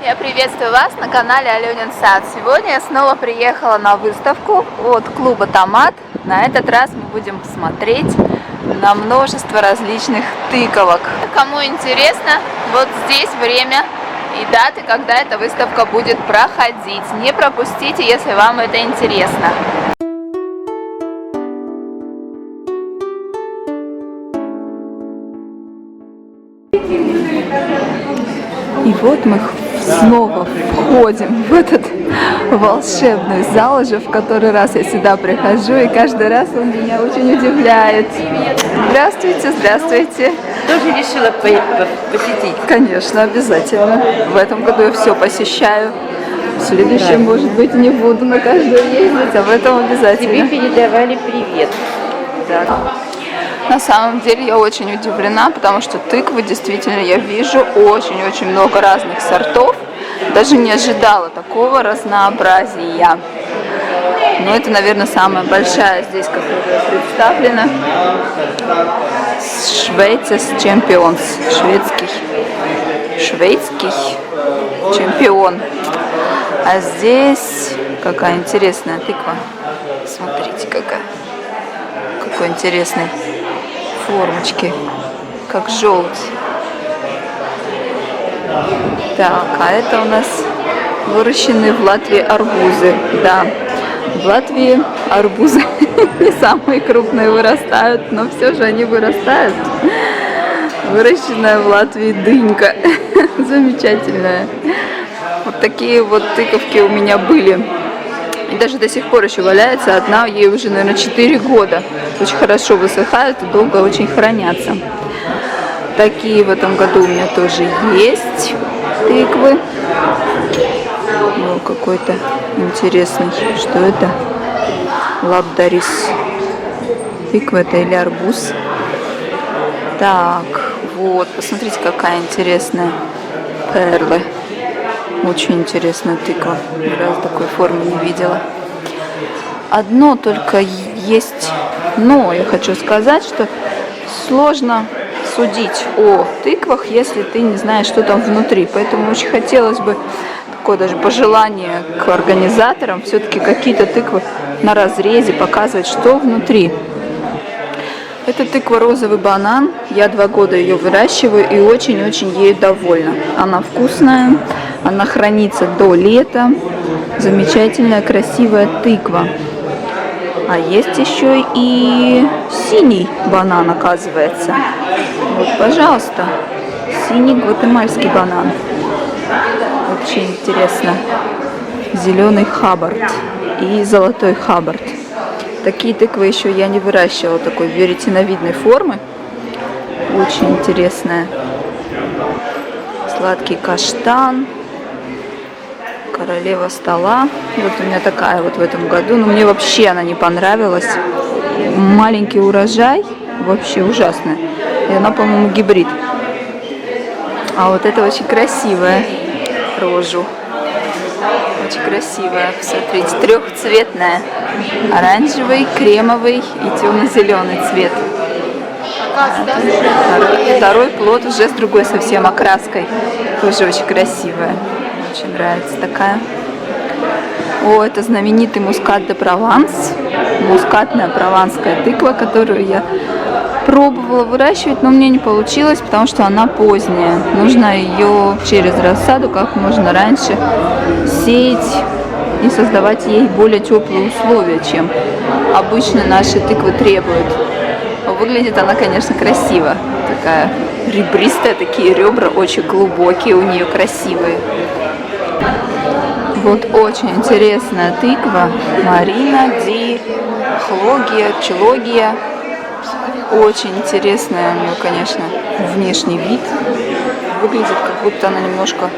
Я приветствую вас на канале Аленин сад. Сегодня я снова приехала на выставку от клуба Томат. На этот раз мы будем смотреть на множество различных тыковок. Кому интересно, вот здесь время и даты, когда эта выставка будет проходить. Не пропустите, если вам это интересно. И вот мы снова входим в этот волшебный зал, уже в который раз я сюда прихожу, и каждый раз он меня очень удивляет. Здравствуйте, здравствуйте. Тоже решила посетить? Конечно, обязательно. В этом году я все посещаю. В следующем, может быть, не буду на каждую ездить, а в этом обязательно. Тебе передавали привет. Да. На самом деле я очень удивлена, потому что тыквы действительно я вижу очень-очень много разных сортов. Даже не ожидала такого разнообразия. Но это, наверное, самая большая здесь, которая представлена. Швейцес чемпионс. Шведский чемпион. А здесь какая интересная тыква. Смотрите, какой интересный. Формочки, как желудь. Так, а это у нас выращенные в Латвии арбузы. Да, в Латвии арбузы не самые крупные вырастают, но все же они вырастают. Выращенная в Латвии дынька. Замечательная. Вот такие вот тыковки у меня были. И даже до сих пор еще валяется. Одна, ей уже, наверное, 4 года. Очень хорошо высыхают и долго очень хранятся. Такие в этом году у меня тоже есть тыквы. Ну, какой-то интересный. Что это? Лабдарис. Тыква это или арбуз? Так, вот, посмотрите, какая интересная. Перлы. Очень интересная тыква. Ни разу такой формы не видела. Одно только есть, но я хочу сказать, что сложно судить о тыквах, если ты не знаешь, что там внутри. Поэтому очень хотелось бы такое даже пожелание к организаторам, все-таки какие-то тыквы на разрезе показывать, что внутри. Это тыква розовый банан. Я 2 года ее выращиваю и очень-очень ею довольна. Она вкусная, она хранится до лета. Замечательная, красивая тыква. А есть еще и синий банан, оказывается. Вот, пожалуйста, синий гватемальский банан. Очень интересно. Зеленый хаббард и золотой хаббард. Такие тыквы еще я не выращивала, такой веретеновидной формы. Очень интересная. Сладкий каштан. Королева стола. Вот у меня такая вот в этом году. Но мне вообще она не понравилась. Маленький урожай. Вообще ужасно. И она, по-моему, гибрид. А вот это очень красивая рожу. Очень красивая. Посмотрите, трехцветная. Оранжевый, кремовый и темно-зеленый цвет. Второй плод уже с другой совсем окраской. Тоже очень красивая. Очень нравится такая. О, это знаменитый мускат де Прованс. Мускатная прованская тыква, которую я пробовала выращивать, но мне не получилось, потому что она поздняя. Нужно ее через рассаду как можно раньше сеять и создавать ей более теплые условия, чем обычно наши тыквы требуют. Выглядит она, конечно, красиво. Такая ребристая, такие ребра очень глубокие, у нее красивые. Вот очень интересная тыква. Марина ди Чилогия. Очень интересная у нее, конечно, внешний вид. Выглядит, как будто она немножко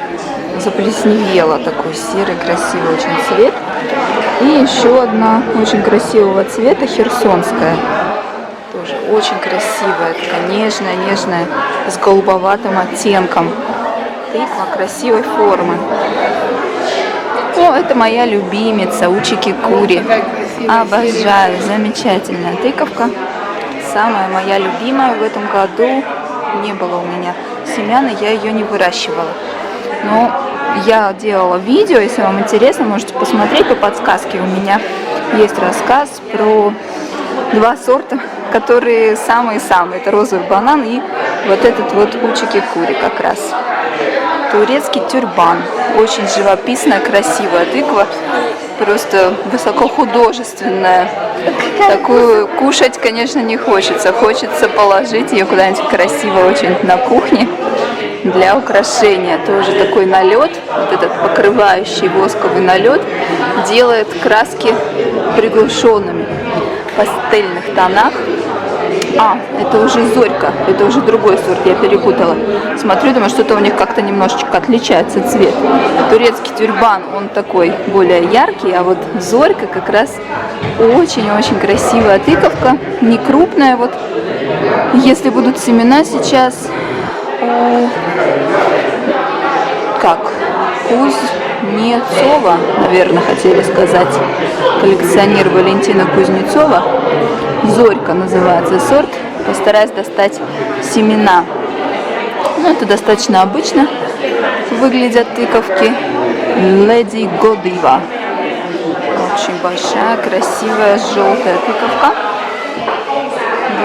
заплесневела. Такой серый, красивый очень цвет. И еще одна очень красивого цвета, херсонская. Тоже очень красивая, такая нежная, с голубоватым оттенком. Тыква красивой формы. О, это моя любимица, учики-кури. Обожаю, замечательная тыковка. Самая моя любимая в этом году. Не было у меня семян, и я ее не выращивала. Но я делала видео, если вам интересно, можете посмотреть по подсказке. У меня есть рассказ про два сорта, которые самые-самые. Это розовый банан и вот этот вот учики-кури как раз. Турецкий тюрбан. Очень живописная, красивая тыква. Просто высокохудожественная. Такую кушать, конечно, не хочется. Хочется положить ее куда-нибудь красиво очень на кухне для украшения. Тоже такой налет, вот этот покрывающий восковый налет, делает краски приглушенными в пастельных тонах. Это уже зорька, это уже другой сорт, я перепутала. Смотрю, думаю, что-то у них как-то немножечко отличается цвет. Турецкий тюрбан, он такой более яркий, а вот зорька как раз очень-очень красивая тыковка, не крупная. Вот если будут семена сейчас Кузнецова, наверное, хотели сказать, коллекционер Валентина Кузнецова. Зорька называется сорт. Постараюсь достать семена. Это достаточно обычно выглядят тыковки. Леди Годива. Очень большая, красивая, желтая тыковка.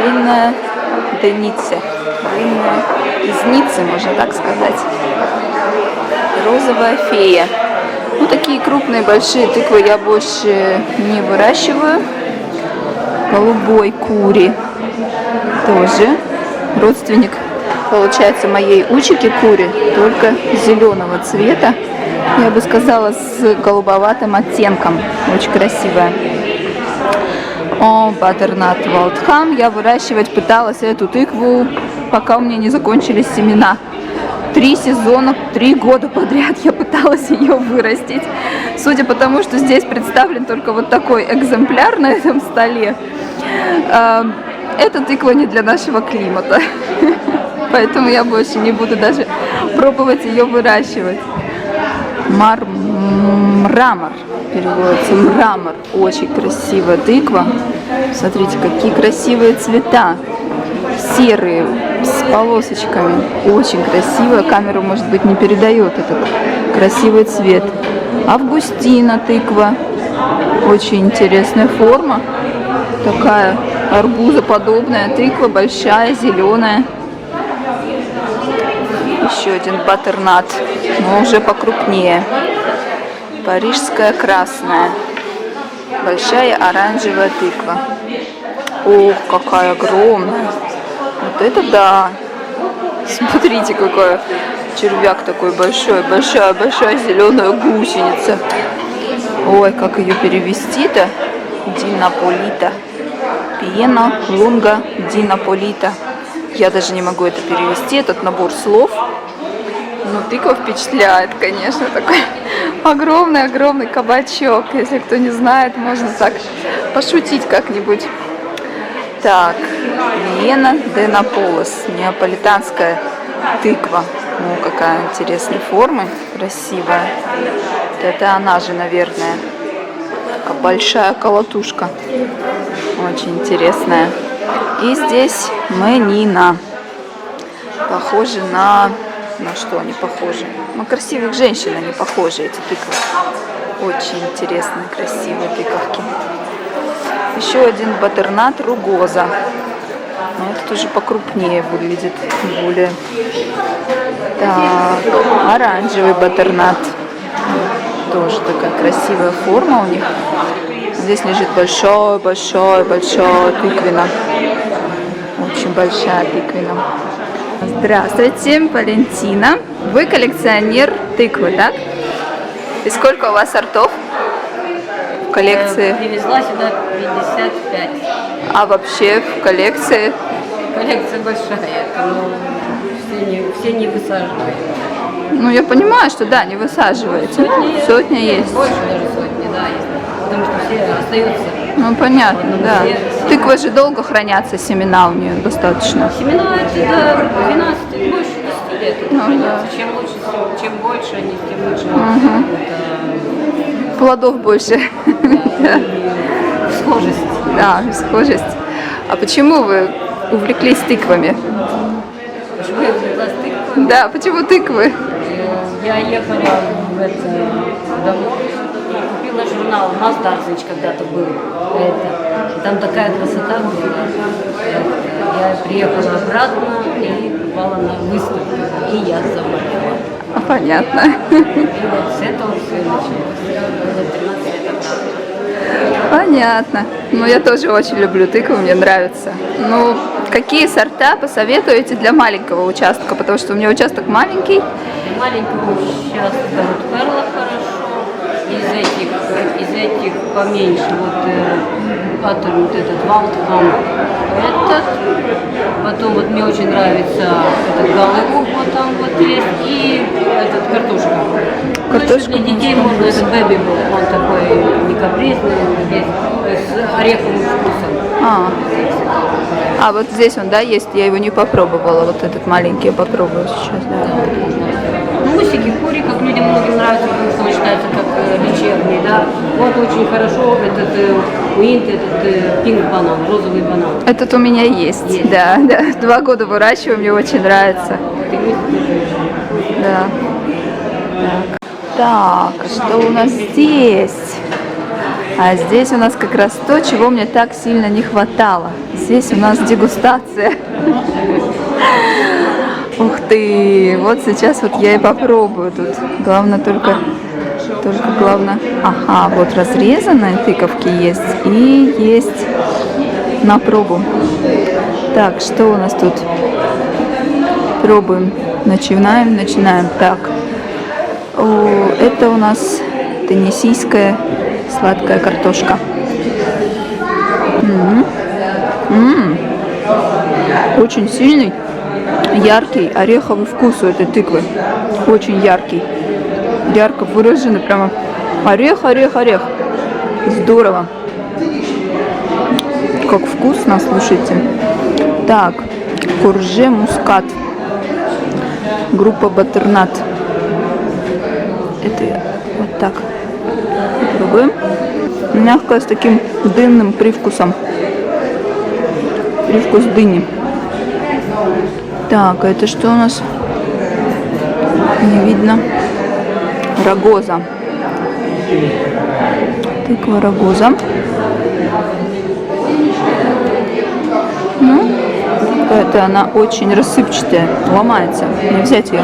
Длинная деница. Длинная изницы, можно так сказать. Розовая фея. Такие крупные, большие тыквы я больше не выращиваю. Голубой кури тоже родственник, получается, моей учики кури, только зеленого цвета, я бы сказала, с голубоватым оттенком. Очень красивая. Баттернат Валдхам. Я выращивать пыталась эту тыкву, пока у меня не закончились семена. 3 сезона, 3 года подряд я пыталась ее вырастить. Судя по тому, что здесь представлен только вот такой экземпляр на этом столе, эта тыква не для нашего климата. Поэтому я больше не буду даже пробовать ее выращивать. Мрамор переводится. Мрамор. Очень красивая тыква. Смотрите, какие красивые цвета. Серые, с полосочками. Очень красивая. Камера, может быть, не передает этот красивый цвет. Августина тыква. Очень интересная форма. Такая арбузоподобная тыква. Большая, зеленая. Еще один баттернат, но уже покрупнее. Парижская красная. Большая оранжевая тыква. Ох, какая огромная. Вот это да. Смотрите, какой червяк такой большой. Большая зеленая гусеница. Ой, как ее перевести-то? Динаполита. Пиено лунга динаполита. Я даже не могу это перевести, этот набор слов. Тыква впечатляет, конечно. Такой огромный кабачок. Если кто не знает, можно так пошутить как-нибудь. Так, Виена де Наполос. Неаполитанская тыква. Какая интересной формы. Красивая. Это она же, наверное. Такая большая колотушка. Очень интересная. И здесь Менина. Похожи на... На что они похожи? На красивых женщин они похожи, эти тыквы. Очень интересные, красивые тыковки. Еще один баттернат Ругоза. Это тоже покрупнее выглядит. Более. Так, оранжевый баттернат. Тоже такая красивая форма у них. Здесь лежит большая тыквина. Очень большая тыквина. Здравствуйте, Валентина. Вы коллекционер тыквы, так? И сколько у вас сортов в коллекции? Привезла сюда 55. А вообще в коллекции? Коллекция большая, но все не высаживают. Я понимаю, что да, не высаживаете. Сотня есть. Больше даже сотни, да, есть. Потому что все остаются. Понятно, да. Тыквы же долго хранятся, семена у нее достаточно. Семена это до 12, больше 10 лет это хранятся. Чем лучше, чем больше они, тем лучше. Плодов больше. Схожесть. Да, схожесть. А почему вы увлеклись тыквами? Почему я увлеклась тыквами? Да, почему тыквы? Я ехала в это, купила журнал «Масдарзыч» когда-то был. Это. Там такая красота была. Я приехала обратно и попала на выставку. И я заболела. Понятно. И вот с этого все началось. Было 13 лет обратно. Понятно. Ну, я тоже очень люблю тыкву, мне нравится. Ну, какие сорта посоветуете для маленького участка? Потому что у меня участок маленький. Для маленького участка вот Перла хорошо. Из этих поменьше, вот этот Валдхам, этот. Потом вот мне очень нравится этот Галыух, вот там вот есть, и этот картошка. Картошка. Для детей можно, этот Бэби был, он такой не капризный, с ореховым вкусом. А вот здесь он, да, есть, я его не попробовала, вот этот маленький я попробую сейчас, да. Мусики, кури, как людям многим нравится, потому что он считается как вечерний, да. Вот очень хорошо этот уинт, этот пинк банан, розовый банан. Этот у меня есть. Да. 2 года выращиваю, мне очень нравится. Да. Так, что у нас здесь? А здесь у нас как раз то, чего мне так сильно не хватало. Здесь у нас дегустация. Ух ты! Вот сейчас вот я и попробую тут. Главное только главное... Ага, вот разрезанные тыковки есть и есть на пробу. Так, что у нас тут? Пробуем. Начинаем. Так. Это у нас теннессийская сладкая картошка. Очень сильный, яркий ореховый вкус у этой тыквы. Очень яркий. Ярко выраженный, прямо орех. Здорово. Как вкусно, слушайте. Так, Курже Мускат. Группа Баттернат. Это вот так. Пробуем. Мягкое, с таким дынным привкусом. Привкус дыни. Так, это что у нас? Не видно. Рагоза. Тыква рагоза. Ну, какая-то она очень рассыпчатая, ломается. Не взять ее.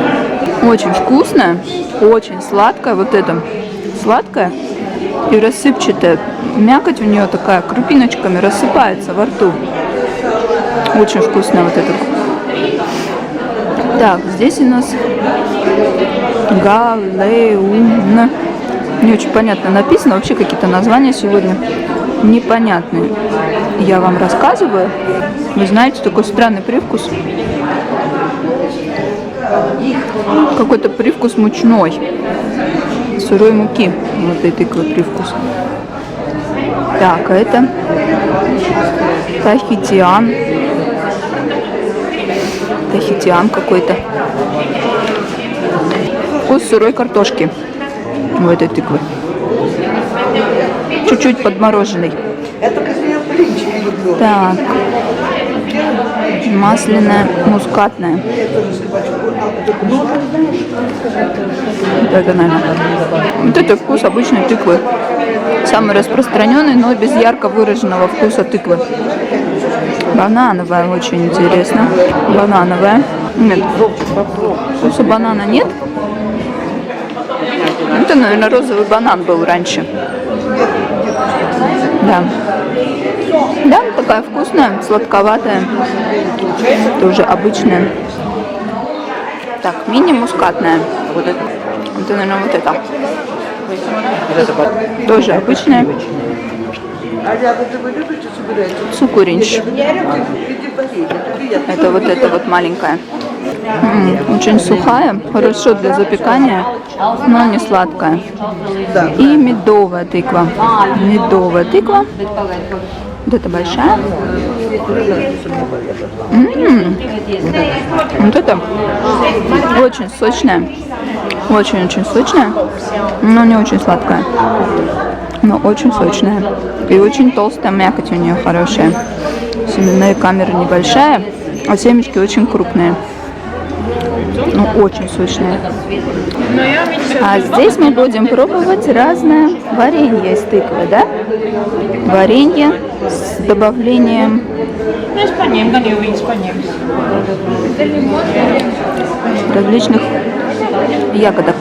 Очень вкусная, очень сладкая. Вот это сладкая и рассыпчатая. Мякоть у нее такая, крупиночками рассыпается во рту. Очень вкусная вот эта. Так, здесь у нас Галеун. Не очень понятно написано. Вообще какие-то названия сегодня непонятные. Я вам рассказываю. Вы знаете, такой странный привкус. Какой-то привкус мучной. Сырой муки. Вот этой тыквы привкус. Так, а это Тахитиан. Тахитиан какой-то. Вкус сырой картошки у этой тыквы. Чуть-чуть подмороженный. Так. Масляная, мускатная. Вот это, наверное. Вот это вкус обычной тыквы. Самый распространенный, но без ярко выраженного вкуса тыквы. Банановая, очень интересно. Банановая. Нет, вкуса банана нет. Это, наверное, розовый банан был раньше. Да. Да, такая вкусная, сладковатая. Тоже обычная. Так, мини-мускатная. Вот это, наверное, вот это. Тоже обычная. Цукуринч. Это вот маленькая. Очень сухая, хорошо для запекания, но не сладкая. И медовая тыква. Медовая тыква. Вот это большая. Вот это очень сочная. Очень-очень сочная, но не очень сладкая. Но очень сочная. И очень толстая мякоть у нее хорошая. Семенная камера небольшая, а семечки очень крупные. Ну, очень сочная. А здесь мы будем пробовать разное варенье из тыквы, да? Варенье с добавлением различных ягодок.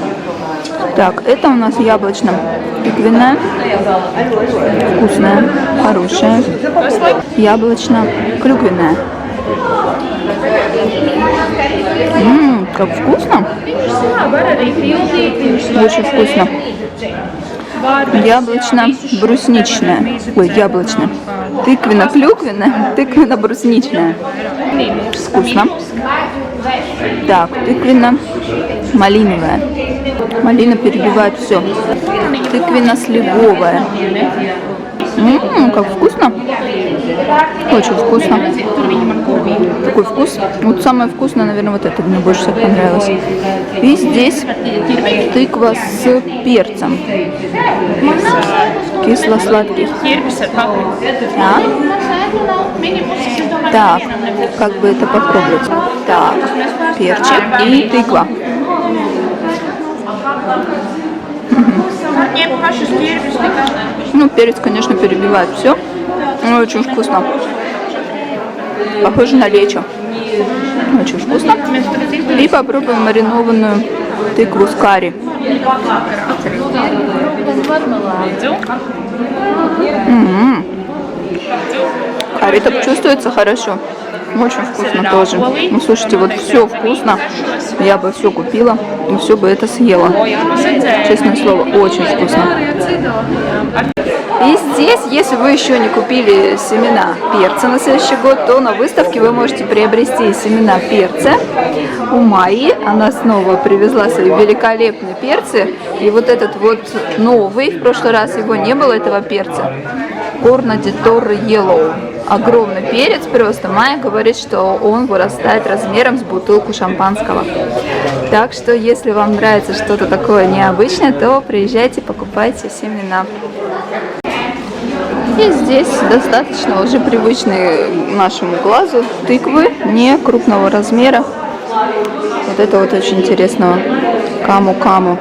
Так, это у нас яблочно-тыквенная, вкусная, хорошая, яблочно-клюквенная. Как вкусно! Очень вкусно. Яблочно-брусничная. Ой, яблочно. Тыквенно-клюквенная, тыквенно-брусничная. Вкусно. Так, тыквенно-малиновая. Малина перебивает все. Тыквенно-сливовая. Как вкусно. Очень вкусно. Такой вкус. Вот самое вкусное, наверное, вот это мне больше всего понравилось. И здесь тыква с перцем. Кисло-сладкий. А? Так, как бы это попробовать? Так, перчик и тыква. Ну, перец, конечно, перебивает все. Но очень вкусно. Похоже на лечо. Очень вкусно. И попробуем маринованную тыкву с карри. Карри так чувствуется хорошо. Очень вкусно тоже. Ну, слушайте, вот все вкусно. Я бы все купила и все бы это съела. Честное слово, очень вкусно. И здесь, если вы еще не купили семена перца на следующий год, то на выставке вы можете приобрести семена перца у Майи. Она снова привезла свои великолепные перцы. И вот этот вот новый, в прошлый раз его не было, этого перца. Corno di Torre Yellow. Огромный перец просто. Майя говорит, что он вырастает размером с бутылку шампанского. Так что, если вам нравится что-то такое необычное, то приезжайте, покупайте семена. И здесь достаточно уже привычные нашему глазу тыквы, не крупного размера. Вот это вот очень интересного каму-каму.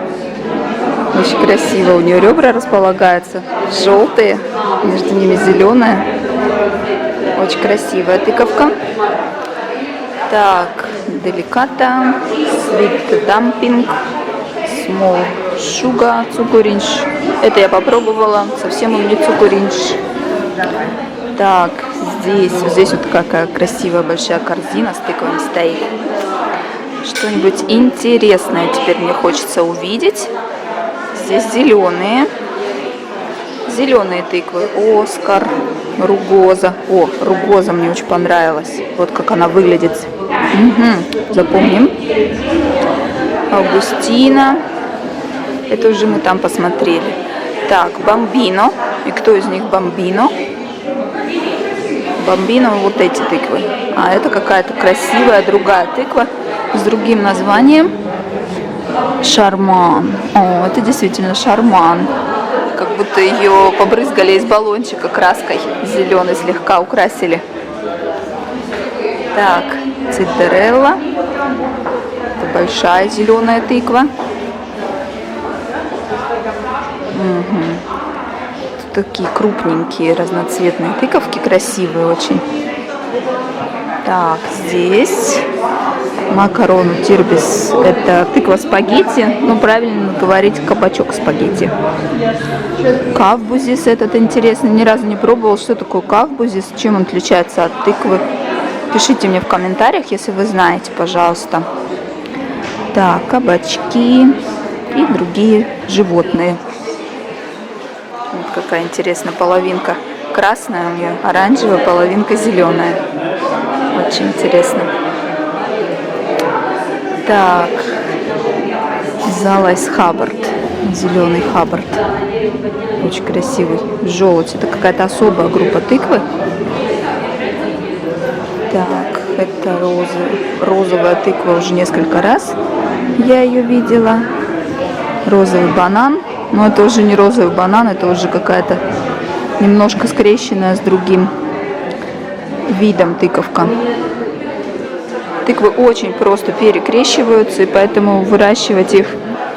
Очень красиво. У нее ребра располагаются желтые, между ними зеленая. Очень красивая тыковка. Так, деликата, sweet dumpling, small sugar, цукуринч. Это я попробовала, совсем он не цукуринч. Так, здесь вот какая красивая большая корзина с тыквами стоит. Что-нибудь интересное теперь мне хочется увидеть. Здесь зеленые тыквы. Оскар, ругоза. О, ругоза мне очень понравилась. Вот как она выглядит. Запомним. Августина. Это уже мы там посмотрели. Так, бомбино. И кто из них бомбино? Бомбино вот эти тыквы. А это какая-то красивая другая тыква с другим названием. Шарман. О, это действительно шарман. Как будто ее побрызгали из баллончика краской зеленой, слегка украсили. Так, цидерелла. Это большая зеленая тыква. Тут такие крупненькие разноцветные тыковки, красивые очень. Так, здесь макарону тирбис. Это тыква спагетти, ну правильно говорить кабачок спагетти. Кавбузис этот интересный, ни разу не пробовал, что такое кавбузис, чем он отличается от тыквы. Пишите мне в комментариях, если вы знаете, пожалуйста. Так, кабачки и другие животные. Вот какая интересная половинка красная у нее, оранжевая, половинка зеленая. Очень интересно. Так, Залайс Хаббард, зеленый Хаббард, очень красивый, желудь, это какая-то особая группа тыквы. Так, это розовая тыква, уже несколько раз я ее видела. Розовый банан, но это уже не розовый банан, это уже какая-то немножко скрещенная с другим видом тыковка. Тыквы очень просто перекрещиваются, и поэтому выращивать их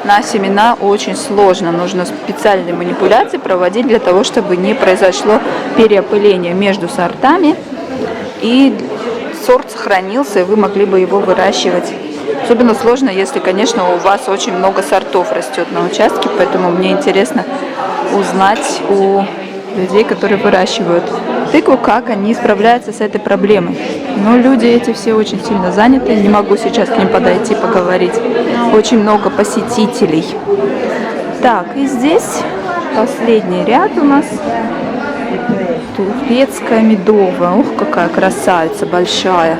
на семена очень сложно. Нужно специальные манипуляции проводить для того, чтобы не произошло переопыление между сортами, и сорт сохранился, и вы могли бы его выращивать. Особенно сложно, если, конечно, у вас очень много сортов растет на участке, поэтому мне интересно узнать у людей, которые выращивают тыкву, как они справляются с этой проблемой. Но люди эти все очень сильно заняты, не могу сейчас к ним подойти поговорить. Очень много посетителей. Так, и здесь последний ряд у нас. Турецкая медовая. Ух, какая красавица, большая.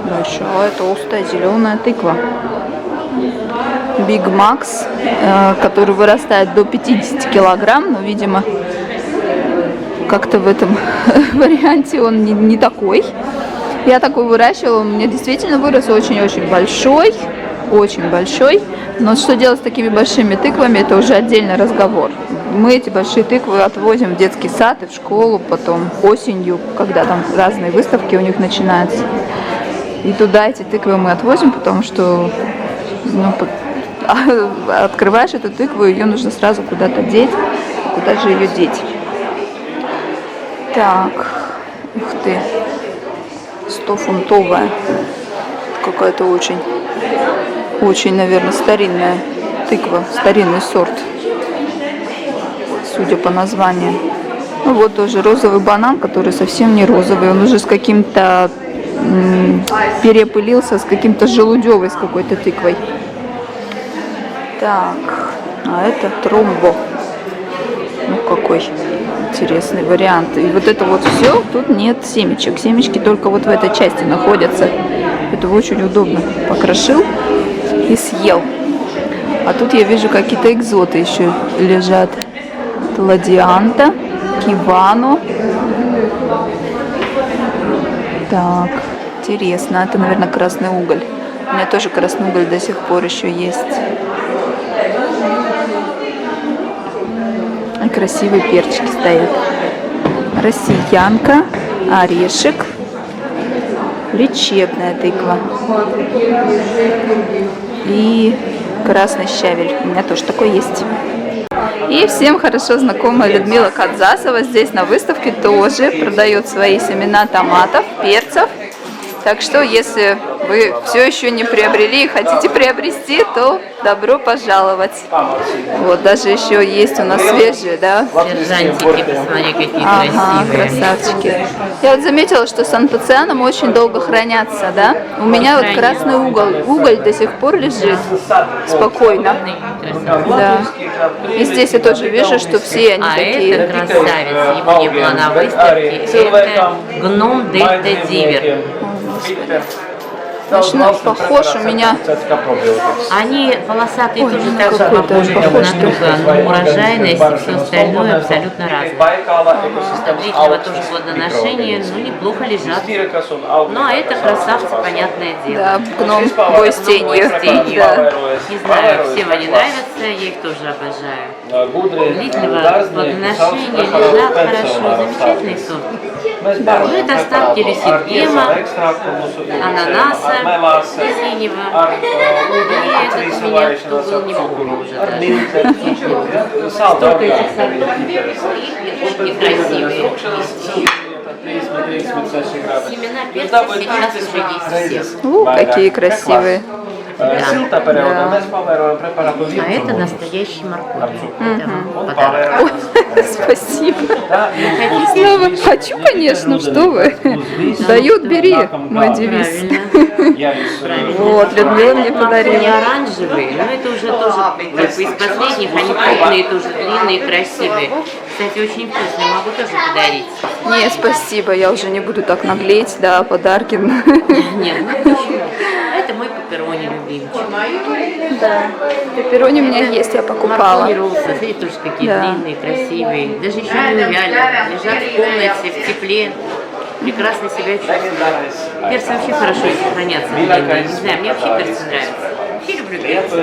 Большая, толстая, зеленая тыква. Big Max, который вырастает до 50 килограмм, но, видимо, как-то в этом варианте он не такой. Я такой выращивала, у меня действительно вырос очень-очень большой, очень большой. Но что делать с такими большими тыквами, это уже отдельный разговор. Мы эти большие тыквы отвозим в детский сад и в школу, потом осенью, когда там разные выставки у них начинаются. И туда эти тыквы мы отвозим, потому что открываешь эту тыкву, ее нужно сразу куда-то деть. Куда же ее деть? Так, ух ты, 100-фунтовая. Какая-то очень, наверное, старинная тыква, старинный сорт, судя по названию. Ну вот тоже розовый банан, который совсем не розовый, он уже с каким-то перепылился, с каким-то желудевой, с какой-то тыквой. Так, а это тромбо. Ну какой интересный вариант. И вот это вот все, тут нет семечек. Семечки только вот в этой части находятся. Это очень удобно. Покрошил и съел. А тут я вижу какие-то экзоты еще лежат. Ладианта, кивано. Так, интересно. Это, наверное, красный уголь. У меня тоже красный уголь до сих пор еще есть. И красивые перчики стоят. Россиянка, орешек, лечебная тыква и красный щавель. У меня тоже такой есть. И всем хорошо знакомая Людмила Кадзасова здесь на выставке тоже продает свои семена томатов, перцев. Так что, если вы все еще не приобрели и хотите приобрести, то добро пожаловать. Вот, даже еще есть у нас свежие, да? Сержантики, посмотри, какие Ага, красивые. красавчики. Я вот заметила, что с антоцианом очень долго хранятся, да? У меня вот красный уголь до сих пор лежит спокойно. Да. И здесь я тоже вижу, что все они такие. Это красавец, его не было на выставке, это гном Дельта Дивер. Точно похож у меня. Они полосатые тоже так же какой-то похожи друг похож, на друга, но урожайность и все остальное абсолютно разное. Табличного тоже плодоношения, ну неплохо лежат. Ну а это красавцы, понятное дело. Да, гном бой с тенью. Да. Не знаю, всем они нравятся, я их тоже обожаю. Длительного плодоношения лежат хорошо, замечательный сорт. Ну это остатки лисидгема, ананаса синего. И этот у меня кто был, не помню уже даже. Столько этих сортов, и красивые. Семена перца сейчас уже есть все. Какие красивые. Да. А это настоящий морковь. Это вам подарок. Ой, спасибо. Снова хочу, конечно, что вы. Дают, бери, мой девиз. Правильно. Вот, Людмила мне Не подарила. оранжевые, но это уже тоже из последних, они крупные, тоже длинные, красивые. Кстати, очень вкусные, могу тоже подарить. Нет, спасибо, я уже не буду так наглеть, да, подарки. Нет, ну почему? Это мой пепперони любимчик. Да, пепперони у меня есть, я покупала. Моркови роллсы, смотрите, тоже какие Да. длинные, красивые. Даже еще не увяли, лежат в комнате, в тепле. Прекрасно себя чувствуют. Перцы вообще хорошо сохранятся. Не знаю, мне вообще перцы нравятся. Вообще люблю перцы.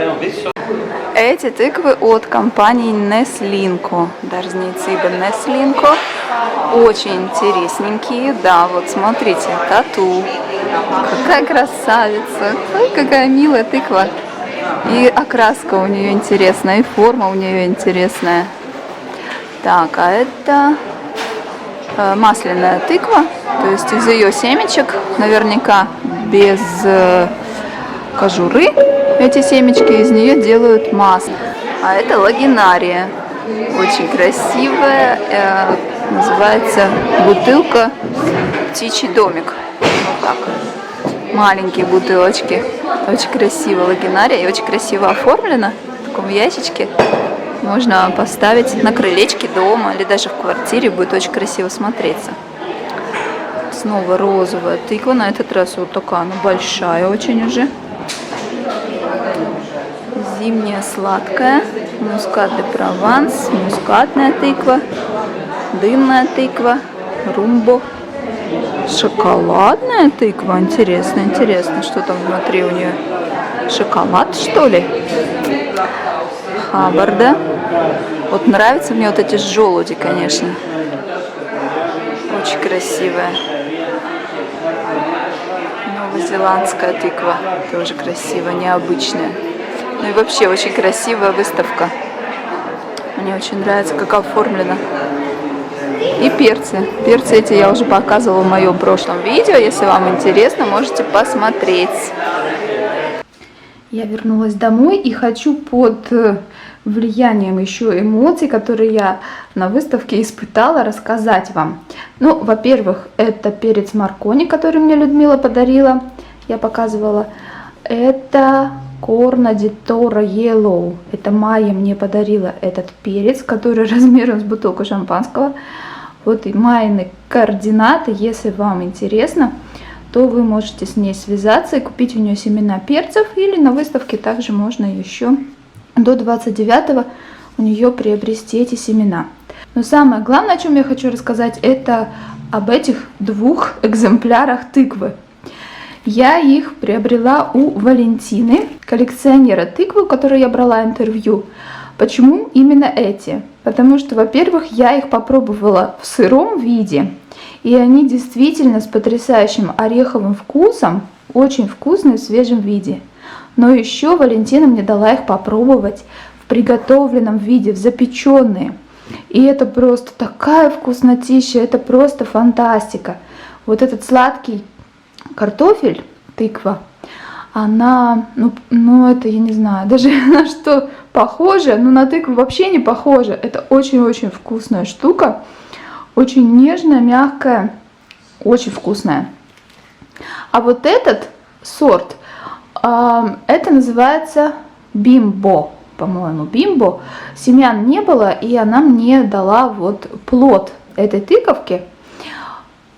Эти тыквы от компании Неслинко. Дарзнейцибе Неслинко. Очень интересненькие. Да, вот смотрите, тату. Какая красавица. Ой, какая милая тыква. И окраска у нее интересная, и форма у нее интересная. Так, а это масляная тыква. То есть из ее семечек, наверняка без кожуры, эти семечки из нее делают масло. А это лагинария. Очень красивая. Называется бутылка «Птичий домик». Вот так. Маленькие бутылочки. Очень красиво лагинария и очень красиво оформлена в таком ящичке. Можно поставить на крылечке дома или даже в квартире. Будет очень красиво смотреться. Снова розовая тыква. На этот раз вот такая она большая очень уже. Зимняя сладкая. Мускат де Прованс. Мускатная тыква. Дынная тыква. Румбо. Шоколадная тыква. Интересно, интересно, что там внутри у нее. Шоколад, что ли? Хабарда. Вот нравятся мне вот эти желуди, конечно. Очень красивая. Новозеландская тыква. Тоже красивая, необычная. Ну и вообще очень красивая выставка. Мне очень нравится, как оформлена. И перцы. Перцы эти я уже показывала в моем прошлом видео. Если вам интересно, можете посмотреть. Я вернулась домой и хочу под влиянием еще эмоций, которые я на выставке испытала, рассказать вам. Ну, во-первых, это перец маркони, который мне Людмила подарила. Я показывала. Это Corna di Toro Yellow. Это Майя мне подарила этот перец, который размером с бутылку шампанского. Вот и Майины координаты. Если вам интересно, то вы можете с ней связаться и купить у нее семена перцев. Или на выставке также можно еще до 29-го у нее приобрести эти семена. Но самое главное, о чем я хочу рассказать, это об этих двух экземплярах тыквы. Я их приобрела у Валентины, коллекционера тыквы, у которой я брала интервью. Почему именно эти? Потому что, во-первых, я их попробовала в сыром виде, и они действительно с потрясающим ореховым вкусом, очень вкусные в свежем виде. Но еще Валентина мне дала их попробовать в приготовленном виде, в запеченные. И это просто такая вкуснотища, это просто фантастика. Вот этот сладкий картофель, тыква, она, ну это я не знаю, даже на что похоже, но на тыкву вообще не похоже. Это очень-очень вкусная штука, очень нежная, мягкая, очень вкусная. А вот этот сорт, это называется бимбо, по-моему, бимбо. Семян не было, и она мне дала вот плод этой тыковки.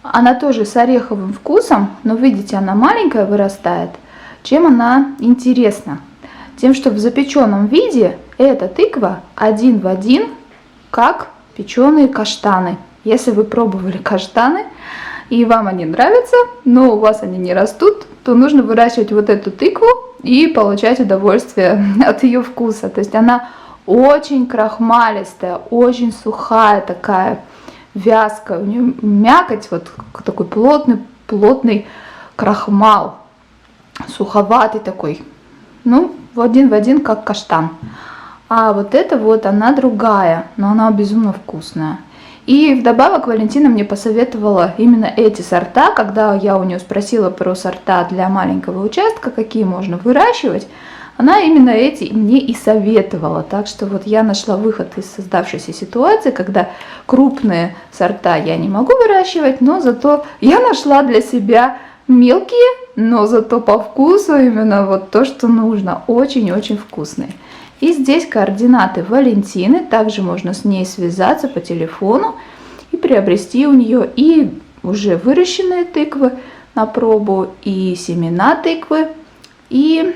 Она тоже с ореховым вкусом, но видите, она маленькая вырастает. Чем она интересна? Тем, что в запеченном виде эта тыква один в один, как печеные каштаны. Если вы пробовали каштаны и вам они нравятся, но у вас они не растут, то нужно выращивать вот эту тыкву и получать удовольствие от ее вкуса. То есть она очень крахмалистая, очень сухая такая, вязкая. У нее мякоть, вот такой плотный крахмал, суховатый такой. Ну, в один как каштан. А вот эта вот, она другая, но она безумно вкусная. И вдобавок Валентина мне посоветовала именно эти сорта, когда я у нее спросила про сорта для маленького участка, какие можно выращивать, она именно эти мне и советовала. Так что вот я нашла выход из создавшейся ситуации, когда крупные сорта я не могу выращивать, но зато я нашла для себя мелкие, но зато по вкусу именно вот то, что нужно. Очень-очень вкусные. И здесь координаты Валентины. Также можно с ней связаться по телефону и приобрести у нее и уже выращенные тыквы на пробу, и семена тыквы, и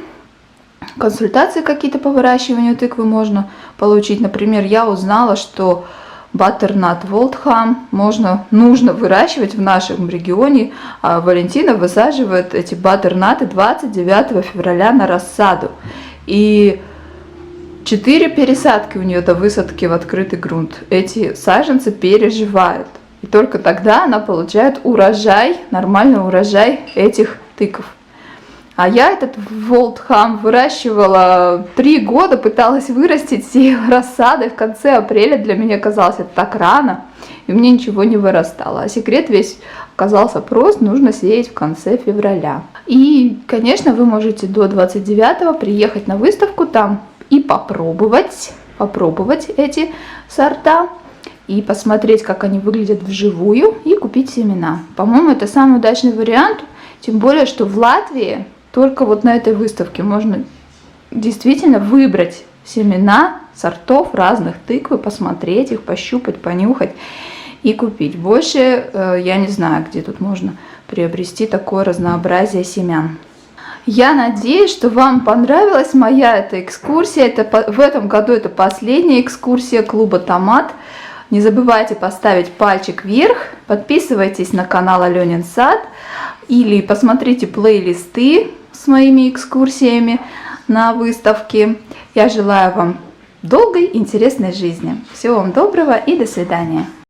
консультации какие-то по выращиванию тыквы можно получить. Например, я узнала, что баттернат Волтхам нужно выращивать в нашем регионе. А Валентина высаживает эти баттернаты 29 февраля на рассаду. И 4 пересадки у нее до высадки в открытый грунт. Эти саженцы переживают. И только тогда она получает урожай, нормальный урожай этих тыкв. А я этот Волтхам выращивала 3 года, пыталась вырастить, сеяла рассадой. В конце апреля для меня казалось это так рано, и мне ничего не вырастало. А секрет весь оказался прост, нужно сеять в конце февраля. И, конечно, вы можете до 29-го приехать на выставку там и попробовать эти сорта, и посмотреть, как они выглядят вживую, и купить семена. По-моему, это самый удачный вариант, тем более, что в Латвии только вот на этой выставке можно действительно выбрать семена сортов разных тыквы, посмотреть их, пощупать, понюхать и купить. Больше я не знаю, где тут можно приобрести такое разнообразие семян. Я надеюсь, что вам понравилась моя эта экскурсия. В этом году это последняя экскурсия клуба Томат. Не забывайте поставить пальчик вверх, подписывайтесь на канал Аленин сад или посмотрите плейлисты с моими экскурсиями на выставке. Я желаю вам долгой, интересной жизни. Всего вам доброго и до свидания.